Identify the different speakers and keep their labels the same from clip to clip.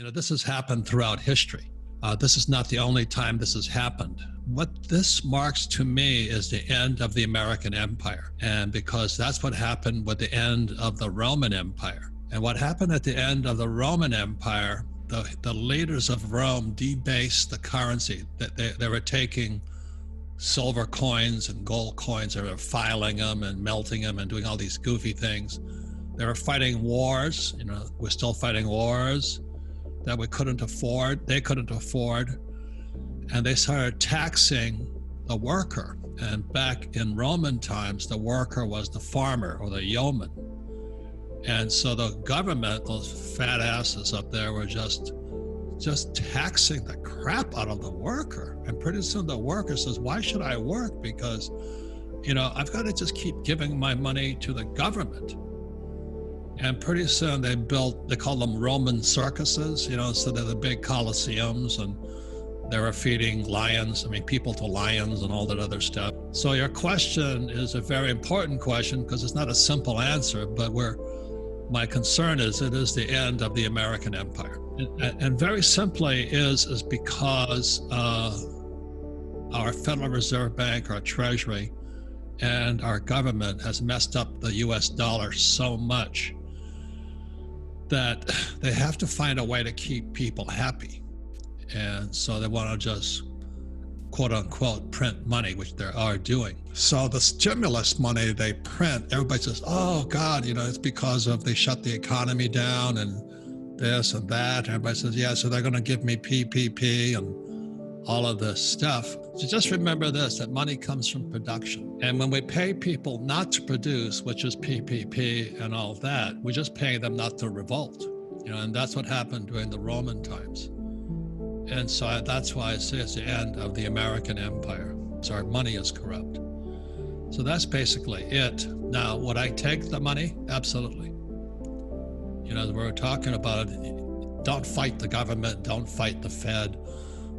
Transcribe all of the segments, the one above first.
Speaker 1: This has happened throughout history. This is not the only time this has happened. What this marks to me is the end of the American Empire. And because that's what happened with the end of the Roman Empire. And what happened at the end of the Roman Empire, the leaders of Rome debased the currency. That they were taking silver coins and gold coins, they were filing them and melting them and doing all these goofy things. They were fighting wars, we're still fighting wars that we couldn't afford, they couldn't afford, and they started taxing the worker. And back in Roman times, the worker was the farmer or the yeoman. And so the government, those fat asses up there, were just taxing the crap out of the worker. And pretty soon the worker says, why should I work? Because, I've got to just keep giving my money to the government. And pretty soon they call them Roman circuses, so they're the big coliseums, and they were feeding people to lions and all that other stuff. So your question is a very important question because it's not a simple answer, but my concern is it is the end of the American Empire. And very simply is because our Federal Reserve Bank, our Treasury, and our government has messed up the US dollar so much that they have to find a way to keep people happy. And so they want to just, quote unquote, print money, which they are doing. So the stimulus money they print, everybody says, oh God, it's because they shut the economy down and this and that. Everybody says, yeah, so they're going to give me PPP and all of this stuff. So just remember this, that money comes from production. And when we pay people not to produce, which is PPP and all that, we're just paying them not to revolt. And that's what happened during the Roman times. And so that's why I say it's the end of the American Empire. So our money is corrupt. So that's basically it. Now, would I take the money? Absolutely. We're talking about it. Don't fight the government. Don't fight the Fed.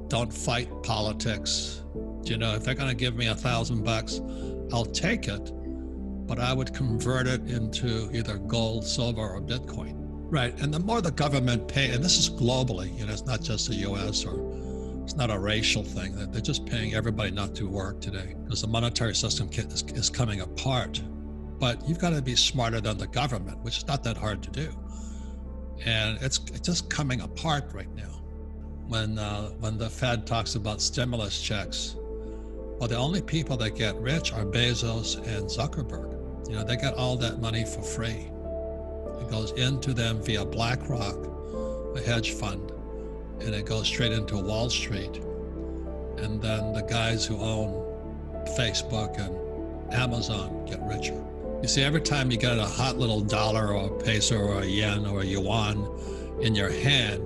Speaker 1: Don't fight politics. If they're going to give me $1,000, I'll take it, but I would convert it into either gold, silver, or Bitcoin. Right. And the more the government pay, and this is globally, it's not just the US, or it's not a racial thing. They're just paying everybody not to work today because the monetary system is coming apart. But you've got to be smarter than the government, which is not that hard to do. And it's just coming apart right now. When the Fed talks about stimulus checks, well, the only people that get rich are Bezos and Zuckerberg. They get all that money for free. It goes into them via BlackRock, a hedge fund, and it goes straight into Wall Street. And then the guys who own Facebook and Amazon get richer. You see, every time you get a hot little dollar or a peso or a yen or a yuan in your hand,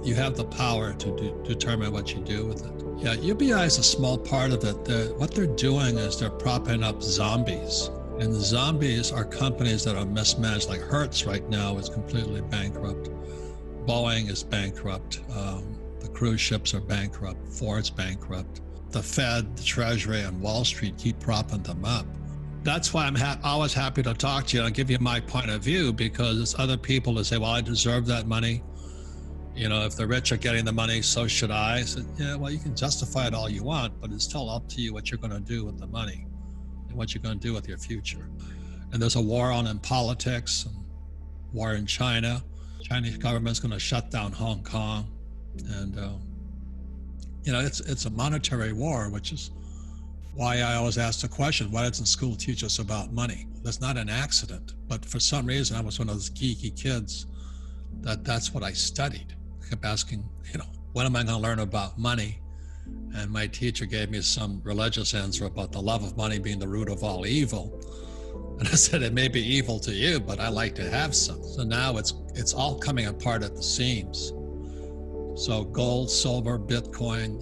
Speaker 1: you have the power to determine what you do with it. Yeah, UBI is a small part of it. What they're doing is they're propping up zombies. And zombies are companies that are mismanaged. Like Hertz right now is completely bankrupt. Boeing is bankrupt. The cruise ships are bankrupt. Ford's bankrupt. The Fed, the Treasury, and Wall Street keep propping them up. That's why I'm always happy to talk to you. I'll give you my point of view because it's other people that say, well, I deserve that money. If the rich are getting the money, so should I. I said, yeah, well, you can justify it all you want, but it's still up to you what you're going to do with the money and what you're going to do with your future. And there's a war on in politics, and war in China. Chinese government's going to shut down Hong Kong. And, it's a monetary war, which is why I always ask the question, why doesn't school teach us about money? That's not an accident. But for some reason, I was one of those geeky kids that's what I studied. I kept asking, what am I going to learn about money? And my teacher gave me some religious answer about the love of money being the root of all evil. And I said, it may be evil to you, but I like to have some. So now it's all coming apart at the seams. So gold, silver, Bitcoin,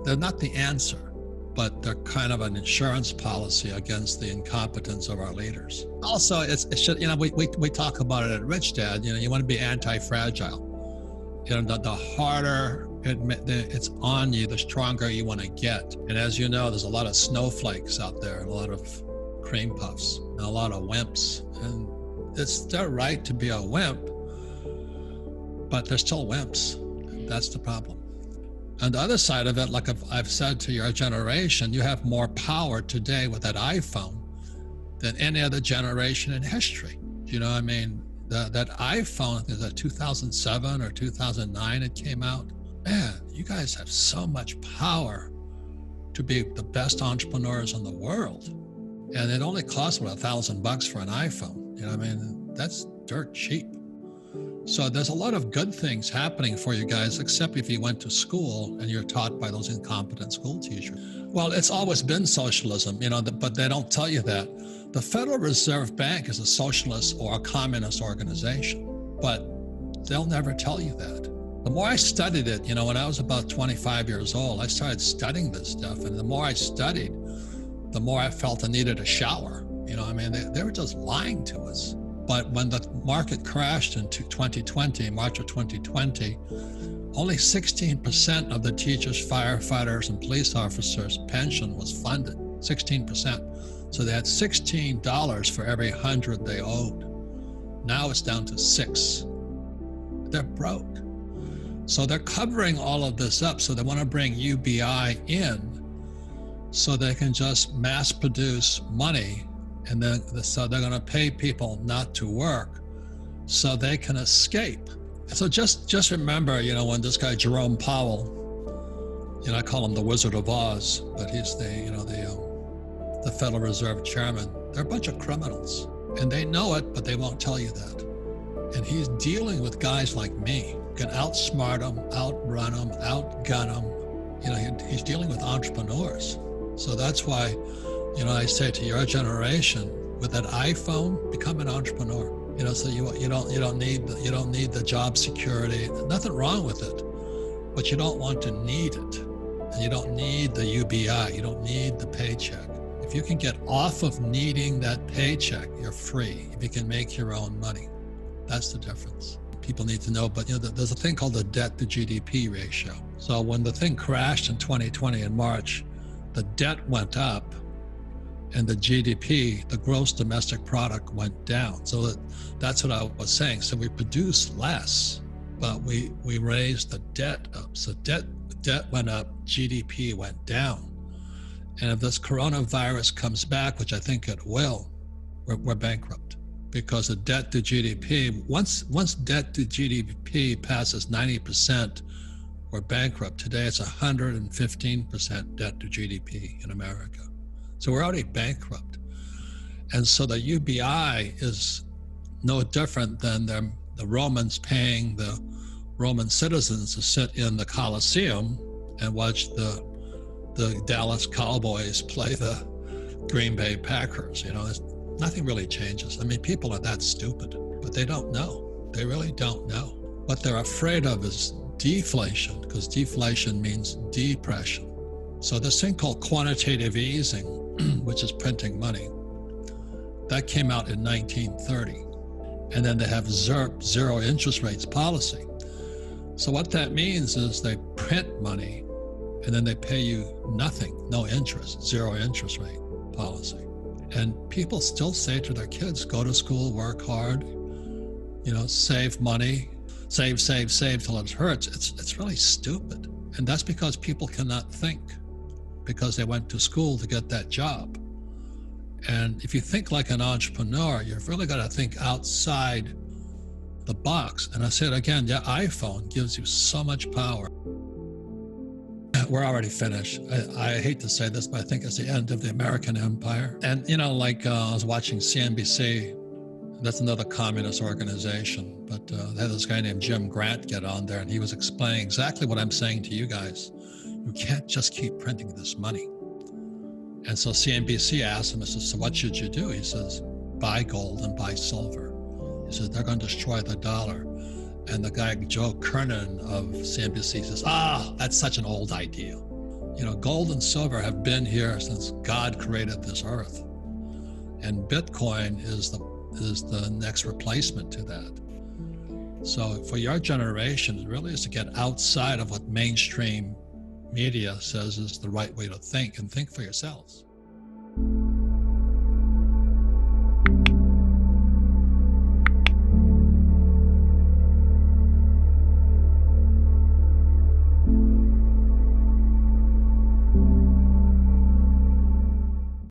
Speaker 1: they're not the answer, but they're kind of an insurance policy against the incompetence of our leaders. Also, it should, we talk about it at Rich Dad, you want to be anti-fragile. The harder it's on you, the stronger you want to get. And as you know, there's a lot of snowflakes out there, a lot of cream puffs, and a lot of wimps. And it's their right to be a wimp. but they're still wimps. That's the problem. On the other side of it, like I've said to your generation, you have more power today with that iPhone than any other generation in history. You know, I mean, that iPhone, is that 2007 or 2009 it came out? Man, you guys have so much power to be the best entrepreneurs in the world. And it only costs about $1,000 for an iPhone. You know what I mean? That's dirt cheap. So there's a lot of good things happening for you guys, except if you went to school and you're taught by those incompetent school teachers. Well, it's always been socialism, you know, but they don't tell you that. The Federal Reserve Bank is a socialist or a communist organization, but they'll never tell you that. The more I studied it, you know, when I was about 25 years old, I started studying this stuff. And the more I studied, the more I felt I needed a shower. You know, I mean, they were just lying to us. But when the market crashed in 2020, March of 2020, only 16% of the teachers, firefighters, and police officers' pension was funded, 16%. So they had $16 for every 100 they owed. Now it's down to 6. They're broke. So they're covering all of this up. So they want to bring UBI in so they can just mass produce money. And then so they're going to pay people not to work so they can escape. So just remember, you know, when this guy Jerome Powell, you know, I call him the Wizard of Oz, but he's the, you know, the Federal Reserve Chairman. They're a bunch of criminals, and they know it, but they won't tell you that. And he's dealing with guys like me, can outsmart them, outrun them, outgun them. You know, he's dealing with entrepreneurs. So that's why, you know, I say to your generation, with that iPhone, become an entrepreneur. You know, so you don't need the job security. Nothing wrong with it, but you don't want to need it, and you don't need the UBI. You don't need the paycheck. If you can get off of needing that paycheck, you're free. If you can make your own money, that's the difference. People need to know. But you know, there's a thing called the debt to GDP ratio. So when the thing crashed in 2020 in March, the debt went up, and the GDP, the gross domestic product, went down. So that's what I was saying. So we produce less, but we raised the debt up. So debt went up, GDP went down. And if this coronavirus comes back, which I think it will, we're bankrupt, because the debt to GDP, once debt to GDP passes 90%, we're bankrupt. Today it's 115% debt to GDP in America. So we're already bankrupt. And so the UBI is no different than the Romans paying the Roman citizens to sit in the Colosseum and watch the Dallas Cowboys play the Green Bay Packers. You know, nothing really changes. I mean, people are that stupid, but they don't know. They really don't know. What they're afraid of is deflation, because deflation means depression. So this thing called quantitative easing, which is printing money, that came out in 1930. And then they have zero interest rates policy. So what that means is they print money and then they pay you nothing, no interest, zero interest rate policy. And people still say to their kids, go to school, work hard, you know, save money, save till it hurts. It's really stupid. And that's because people cannot think, because they went to school to get that job. And if you think like an entrepreneur, you've really got to think outside the box. And I said again, the iPhone gives you so much power. We're already finished. I hate to say this, but I think it's the end of the American empire. And, you know, like I was watching CNBC, that's another communist organization, but they had this guy named Jim Grant get on there, and he was explaining exactly what I'm saying to you guys. You can't just keep printing this money. And so CNBC asked him, so what should you do? He says, buy gold and buy silver. He says, they're going to destroy the dollar. And the guy, Joe Kernan of CNBC, says, that's such an old idea. You know, gold and silver have been here since God created this earth. And Bitcoin is the next replacement to that. So for your generation, it really is to get outside of what mainstream media says is the right way to think, and think for yourselves.